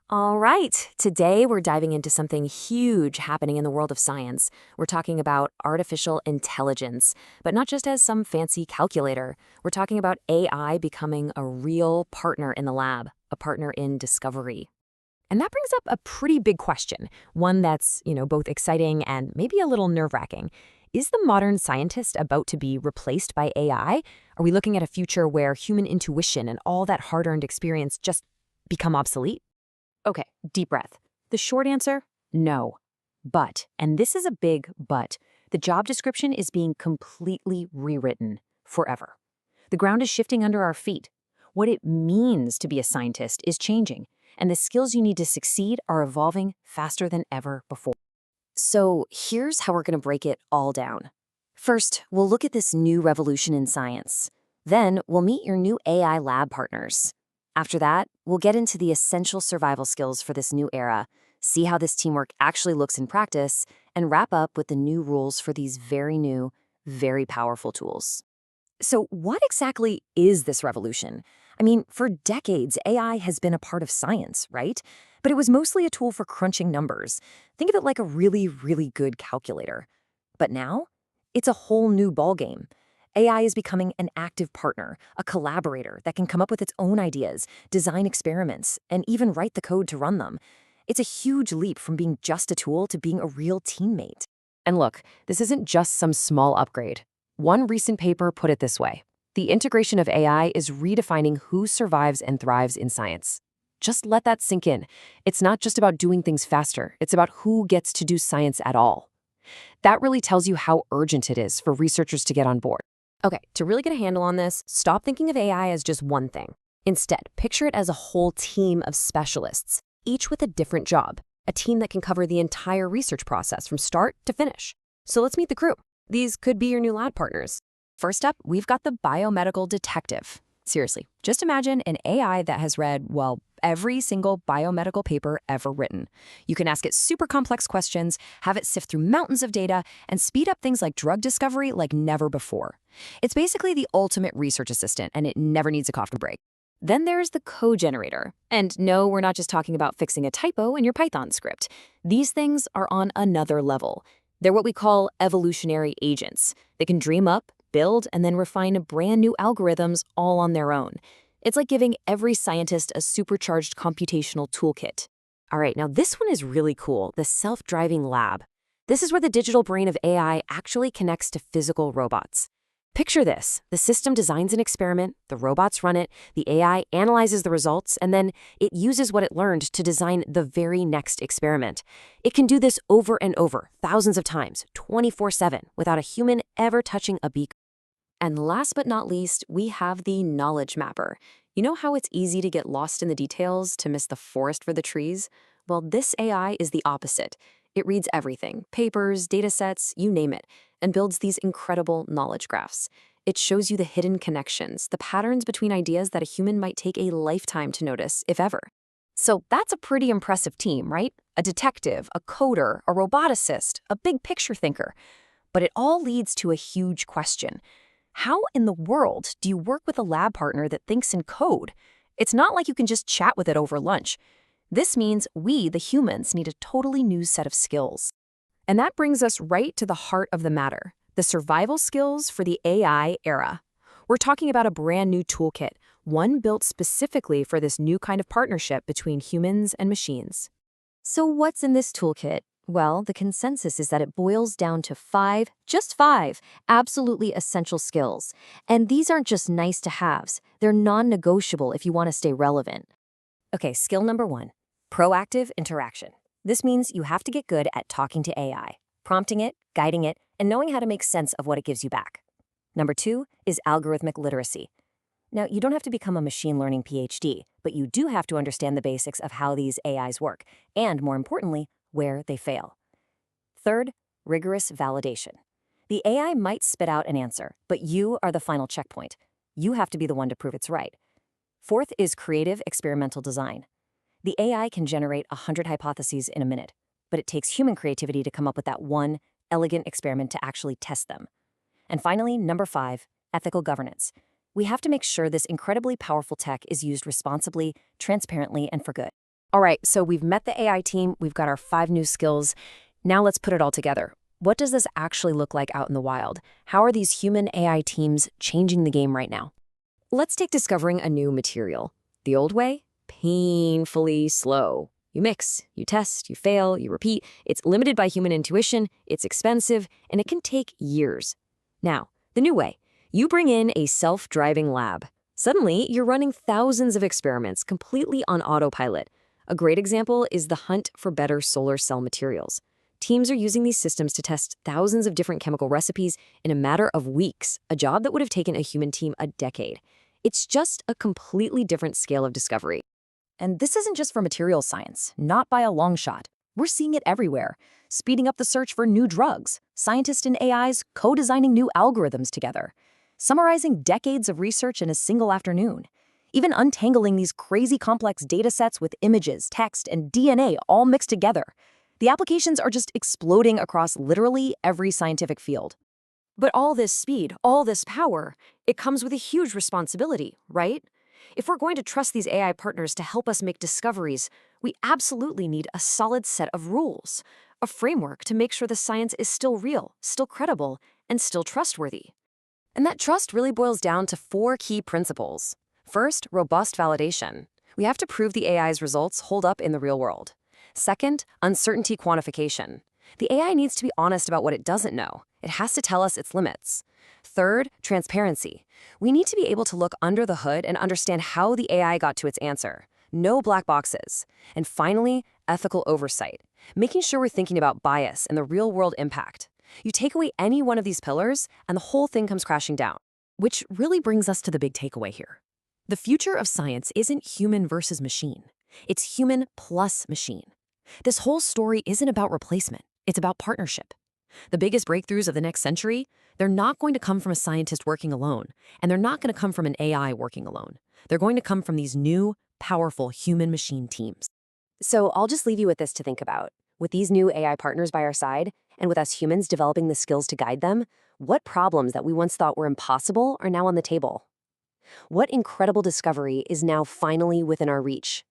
All right, today we're diving into something huge happening in the world of science. We're talking about artificial intelligence, but not just as some fancy calculator. We're talking about AI becoming a real partner in the lab, a partner in discovery. And that brings up a pretty big question, one that's, both exciting and maybe a little nerve-wracking. Is the modern scientist about to be replaced by AI? Are we looking at a future where human intuition and all that hard-earned experience just become obsolete? Okay, deep breath. The short answer, no. But, and this is a big but, the job description is being completely rewritten forever. The ground is shifting under our feet. What it means to be a scientist is changing, and the skills you need to succeed are evolving faster than ever before. So here's how we're going to break it all down. First, we'll look at this new revolution in science. Then, we'll meet your new AI lab partners. After that, we'll get into the essential survival skills for this new era, see how this teamwork actually looks in practice, and wrap up with the new rules for these very new, very powerful tools. So what exactly is this revolution? I mean, for decades, AI has been a part of science, right? But it was mostly a tool for crunching numbers. Think of it like a really, really good calculator. But now, it's a whole new ballgame. AI is becoming an active partner, a collaborator that can come up with its own ideas, design experiments, and even write the code to run them. It's a huge leap from being just a tool to being a real teammate. And look, this isn't just some small upgrade. One recent paper put it this way: the integration of AI is redefining who survives and thrives in science. Just let that sink in. It's not just about doing things faster, it's about who gets to do science at all. That really tells you how urgent it is for researchers to get on board. Okay, to really get a handle on this, stop thinking of AI as just one thing. Instead, picture it as a whole team of specialists, each with a different job, a team that can cover the entire research process from start to finish. So let's meet the crew. These could be your new lab partners. First up, we've got the biomedical detective. Seriously, just imagine an AI that has read, well, every single biomedical paper ever written. You can ask it super complex questions, have it sift through mountains of data, and speed up things like drug discovery like never before. It's basically the ultimate research assistant, and it never needs a coffee break. Then there's the code generator. And no, we're not just talking about fixing a typo in your Python script. These things are on another level. They're what we call evolutionary agents. They can dream up, build, and then refine brand new algorithms all on their own. It's like giving every scientist a supercharged computational toolkit. All right, now this one is really cool, the self-driving lab. This is where the digital brain of AI actually connects to physical robots. Picture this: the system designs an experiment, the robots run it, the AI analyzes the results, and then it uses what it learned to design the very next experiment. It can do this over and over, thousands of times, 24/7, without a human ever touching a beacon. And last but not least, we have the knowledge mapper. You know how it's easy to get lost in the details, to miss the forest for the trees? Well, this AI is the opposite. It reads everything, papers, data sets, you name it, and builds these incredible knowledge graphs. It shows you the hidden connections, the patterns between ideas that a human might take a lifetime to notice, if ever. So that's a pretty impressive team, right? A detective, a coder, a roboticist, a big picture thinker. But it all leads to a huge question. How in the world do you work with a lab partner that thinks in code? It's not like you can just chat with it over lunch. This means we, the humans, need a totally new set of skills. And that brings us right to the heart of the matter, the survival skills for the AI era. We're talking about a brand new toolkit, one built specifically for this new kind of partnership between humans and machines. So what's in this toolkit? Well, the consensus is that it boils down to just five, absolutely essential skills. And these aren't just nice to haves, they're non-negotiable if you want to stay relevant. Okay, skill number one, proactive interaction. This means you have to get good at talking to AI, prompting it, guiding it, and knowing how to make sense of what it gives you back. Number two is algorithmic literacy. Now, you don't have to become a machine learning PhD, but you do have to understand the basics of how these AIs work, and more importantly, where they fail. Third, rigorous validation. The AI might spit out an answer, but you are the final checkpoint. You have to be the one to prove it's right. Fourth is creative experimental design. The AI can generate 100 hypotheses in a minute, but it takes human creativity to come up with that one elegant experiment to actually test them. And finally, number five, ethical governance. We have to make sure this incredibly powerful tech is used responsibly, transparently, and for good. All right, so we've met the AI team, we've got our 5 new skills. Now let's put it all together. What does this actually look like out in the wild? How are these human AI teams changing the game right now? Let's take discovering a new material. The old way? Painfully slow. You mix, you test, you fail, you repeat. It's limited by human intuition, it's expensive, and it can take years. Now, the new way. You bring in a self-driving lab. Suddenly, you're running thousands of experiments completely on autopilot. A great example is the hunt for better solar cell materials. Teams are using these systems to test thousands of different chemical recipes in a matter of weeks, a job that would have taken a human team a decade. It's just a completely different scale of discovery. And this isn't just for materials science, not by a long shot. We're seeing it everywhere, speeding up the search for new drugs, scientists and AIs co-designing new algorithms together, summarizing decades of research in a single afternoon, even untangling these crazy complex data sets with images, text, and DNA all mixed together. The applications are just exploding across literally every scientific field. But all this speed, all this power, it comes with a huge responsibility, right? If we're going to trust these AI partners to help us make discoveries, we absolutely need a solid set of rules, a framework to make sure the science is still real, still credible, and still trustworthy. And that trust really boils down to 4 key principles. First, robust validation. We have to prove the AI's results hold up in the real world. Second, uncertainty quantification. The AI needs to be honest about what it doesn't know. It has to tell us its limits. Third, transparency. We need to be able to look under the hood and understand how the AI got to its answer. No black boxes. And finally, ethical oversight. Making sure we're thinking about bias and the real-world impact. You take away any one of these pillars, and the whole thing comes crashing down. Which really brings us to the big takeaway here. The future of science isn't human versus machine. It's human plus machine. This whole story isn't about replacement. It's about partnership. The biggest breakthroughs of the next century, they're not going to come from a scientist working alone, and they're not going to come from an AI working alone. They're going to come from these new, powerful human-machine teams. So I'll just leave you with this to think about. With these new AI partners by our side, and with us humans developing the skills to guide them, what problems that we once thought were impossible are now on the table? What incredible discovery is now finally within our reach?